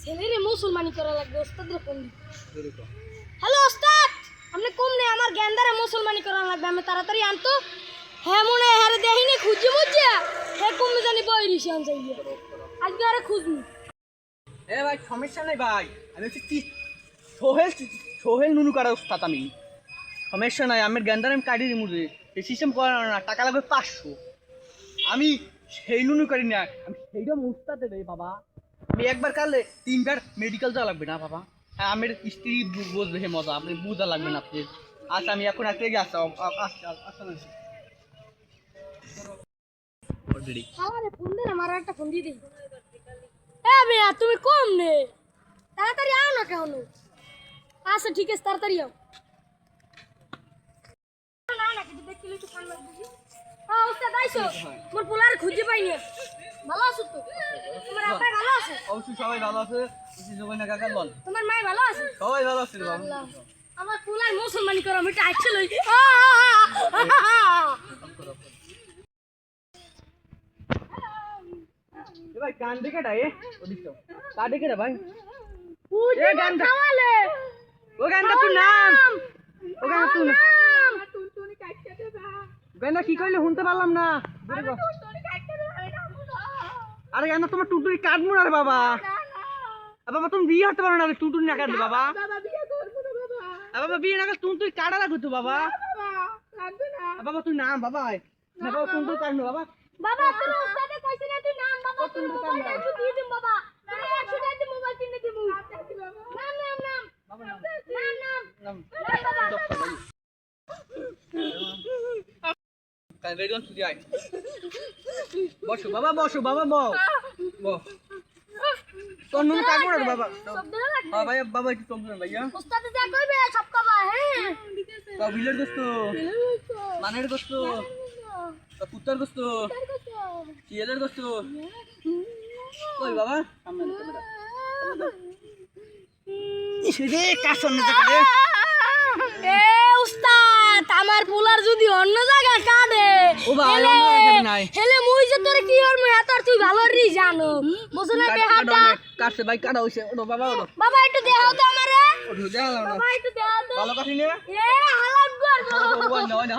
ছেলেরে মুসলমানি করা লাগবে ওস্তাদের ফোন দিই। হ্যালো ওস্তাদ, আপনি কম নেই আমার গেন্দারে মুসলমানি করা লাগবে, আমি তাড়াতাড়ি আনতো। হ্যাঁ মনে হয় হ্যাঁ দেখিনি খুঁজে বুঝছে হ্যাঁ কমে জানি বই রিসান চাইয়ে আজকে আরে খুঁজনি। এ ভাই সমস্যা নেই ভাই, আমি হচ্ছে সোহেল সোহেল নুনু কারা ওস্তাদ। আমি সমস্যা নাই, আমার গেন্দার আমি কাটি মুড়ে এই সিস্টেম করা না, টাকা লাগবে 500। আমি সেই নুনু কাটি না, আমি সেইটা মুস্তাতে রে বাবা। আমি একবার কাটলে 3বার মেডিকেল যাওয়া লাগবে না বাবা। হ্যাঁ আমার স্ত্রী বুঝবে হে মজা, আপনি বুঝা লাগবে না আপনি। আচ্ছা আমি এখন একটা গিয়ে অলরেডি ফোন দে আমার একটা ফোন দিয়ে দিই। হ্যাঁ মেয়া তুমি কম নে, তাড়াতাড়ি আও না কেন। আচ্ছা ঠিক আছে তাড়াতাড়ি আও। না না কিন্তু দেখলি তো কান লাগবে। হ্যাঁ ওস্তাদ আইছো, মোর পোলার খুঁজে পাইনি। ভালো আছো তো? তোমার আপা ভালো আছে? অবশ্যই সবাই ভালো আছে। জবাই না কাকা বল তোমার মা ভালো আছে? সবাই ভালো আছে বাবা। আমার পোলার মুসলমানি করা মিটা আইছিল। ভাই কান দেখে ডাই ওদিক তো কা দেখে রে ভাই। এ গানটা খাওয়ালে ও গানটা তুই নাম, ও গানটা তুই নাম টুনটুনি কাটতে দে বা। গানটা কি কইলে শুনতে পারলাম না। টুনটুনি কাটতে দে আমি নামু না। আরে গানটা তোমার টুনটুনি কাটমু না রে বাবা। না বাবা তুমি বিয়ে করতে পারো না, টুনটুনি না কাটলে বাবা। বাবা বিয়ে করব না বাবা। বাবা বিয়ে না করলে টুনটুনি কাটা লাগবে তো বাবা। বাবা কাটবে না বাবা, তুই নাম বাবা। না বাবা টুনটুনি কাটবে বাবা। বাবা তোর উস্তাদে কইছে না তুই নাম বাবা, তোর মোবাইল একটু দিয়ে দিম বাবা। তুই 100 টাকা দিয়ে মোবাইল কিনে দিমু। নাম নাম নাম বাবা নাম নাম নাম বাবা। কাল বেরোন তুই আয়। বসো বাবা, বসো বাবা, বস। তোর নুন কাটবো না বাবা। হ্যাঁ ভাই বাবা একটু চলবে ভাইয়া। উস্তাদে যা কইবে সব কবা। হ্যাঁ তো বিলের দোস্ত, মানের দোস্ত, তো কুত্তার দোস্ত, শিয়ালের দোস্ত। কই বাবা সামনে ক্যামেরা ইসে কাশন না কাটে। এ উস্তাদ আমার পোলার যদি অন্য জায়গা কাটে ও ভাই অন্য জায়গা নাই হেলে মুই যে তোরে কি হরমু এত তুই ভালো রি জানো বুঝছ না বেহাটা কাটছে ভাই কাটা হইছে। ওটো বাবা, ওটো বাবা একটু দেখাও তো আমারে। ওটো দেখালাম না বাবা একটু দেখাও তো। ভালো কাটিনি এ হালাত গর ওই না